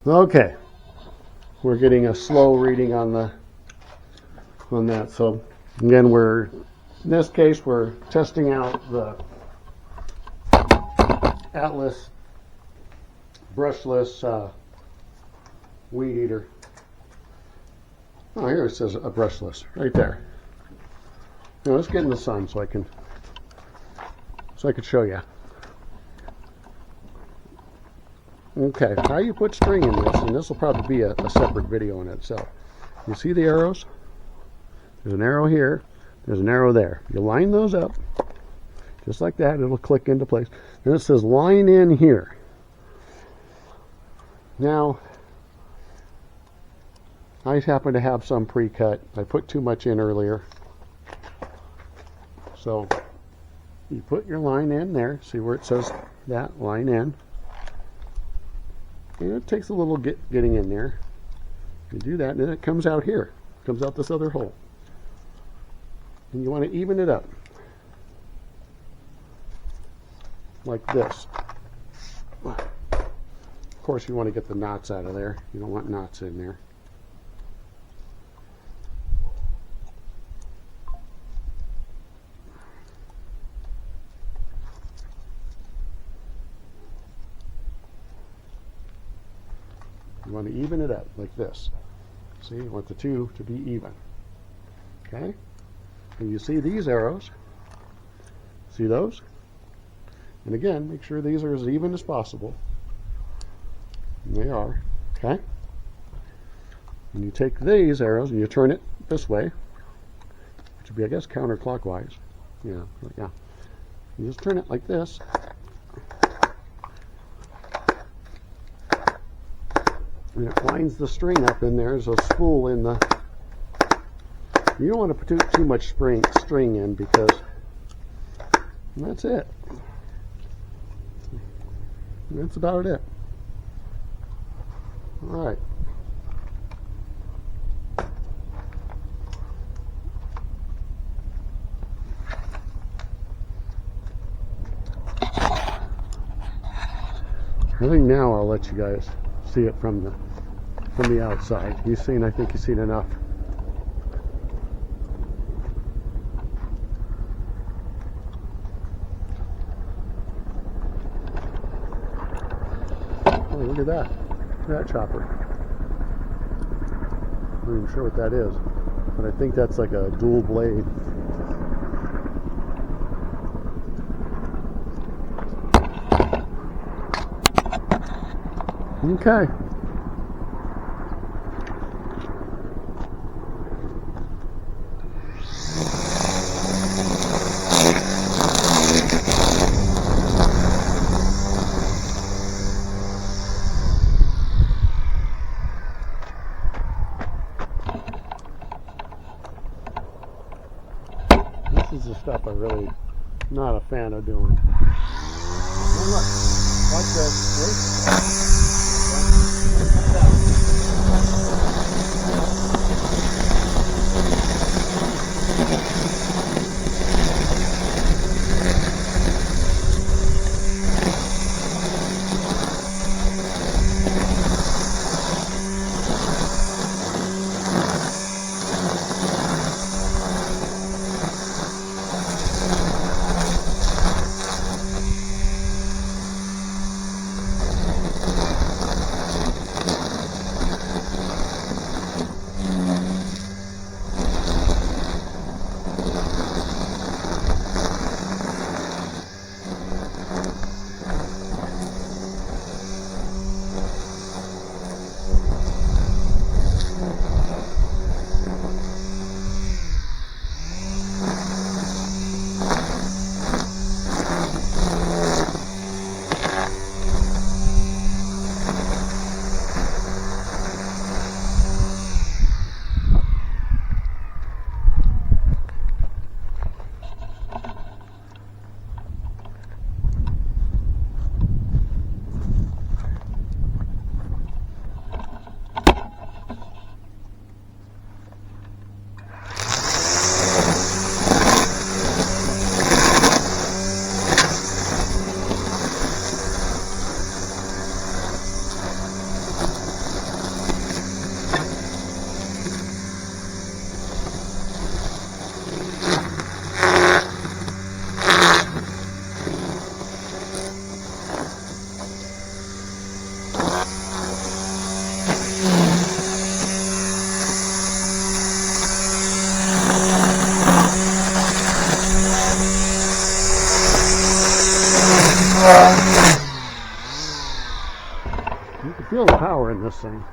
Okay, we're getting a slow reading on that. So again, in this case we're testing out the Atlas brushless weed eater. Oh, here it says a brushless right there. Now let's get in the sun so I can show you. Okay, how you put string in this, and this will probably be a separate video in itself. You see the arrows? There's an arrow here, there's an arrow there. You line those up, just like that, it'll click into place. Then it says line in here. Now, I happen to have some pre-cut. I put too much in earlier. So, you put your line in there, see where it says that, line in. And it takes a little getting in there. You do that, and then it comes out here. It comes out this other hole. And you want to even it up. Like this. Of course, you want to get the knots out of there. You don't want knots in there. You want to even it up like this. See, you want the two to be even. Okay? And you see these arrows. See those? And again, make sure these are as even as possible. And they are. Okay? And you take these arrows and you turn it this way, which would be, I guess, counterclockwise. Yeah. You just turn it like this. And it lines the string up in there. There's a spool in the... You don't want to put too much string in because that's it. That's about it. All right. I think now I'll let you guys see it from the outside. I think you've seen enough. Oh, look at that. Look at that chopper. I'm not even sure what that is, but I think that's like a dual blade. Okay. This is the stuff I'm really not a fan of doing. Oh, look. Watch this. little power in this thing.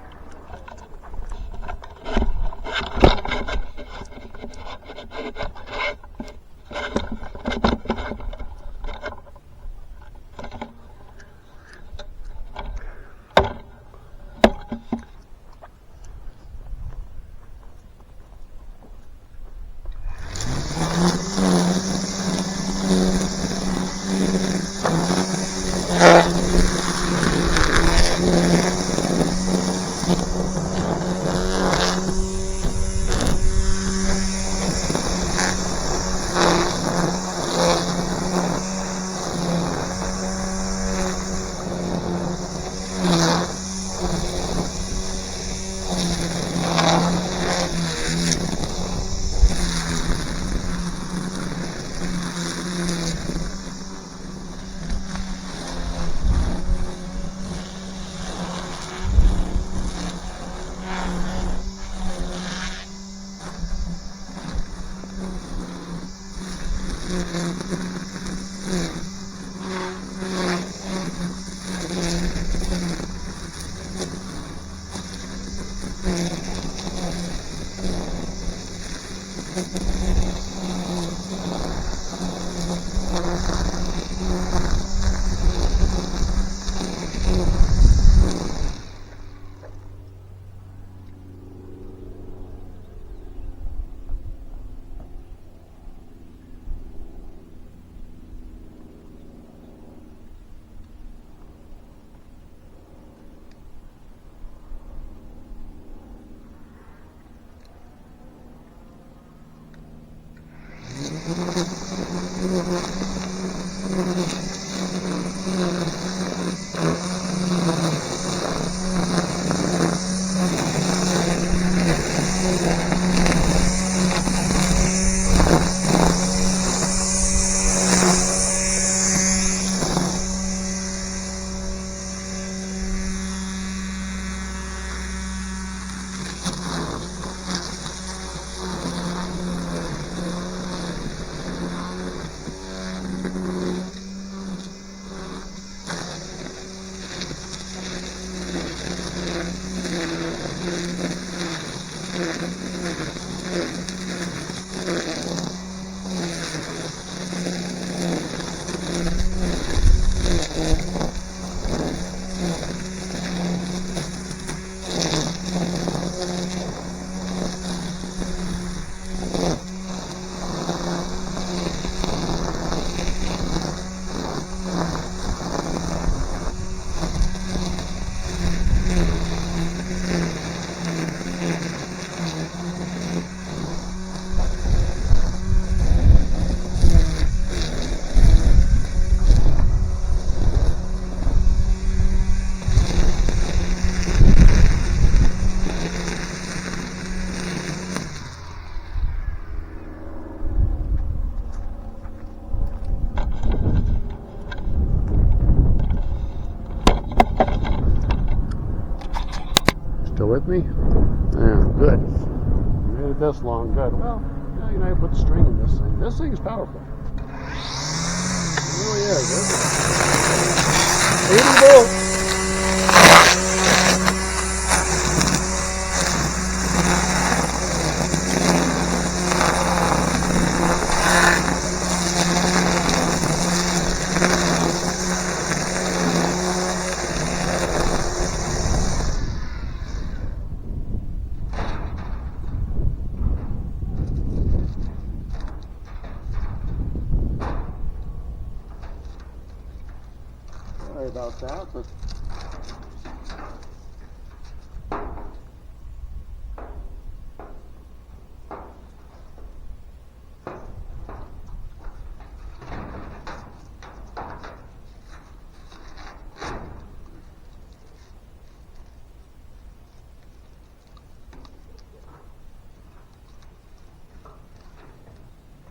Still with me? Yeah, good. You made it this long, good. Well, now you know how to put the string in this thing. This thing's powerful. It really is. 80 volts. Sorry about that, but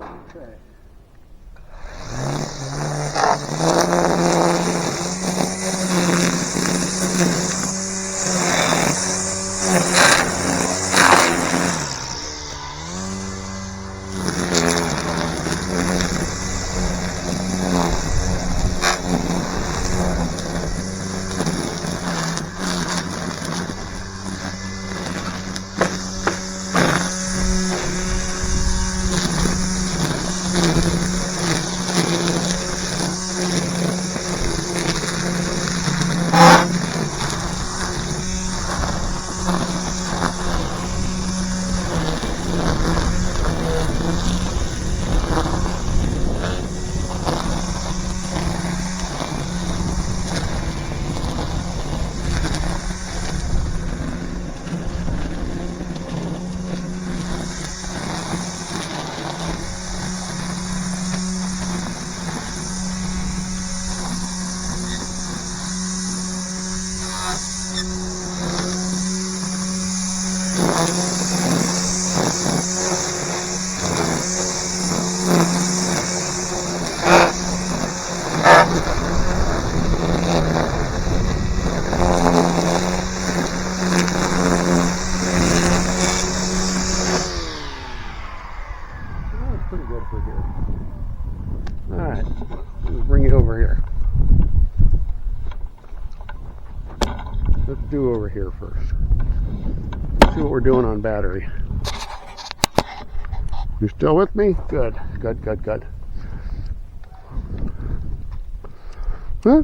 okay. here first. See what we're doing on battery. You still with me? Good, good, good, good. Huh?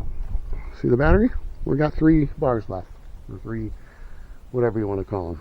See the battery? We got 3 bars left, or 3, whatever you want to call them.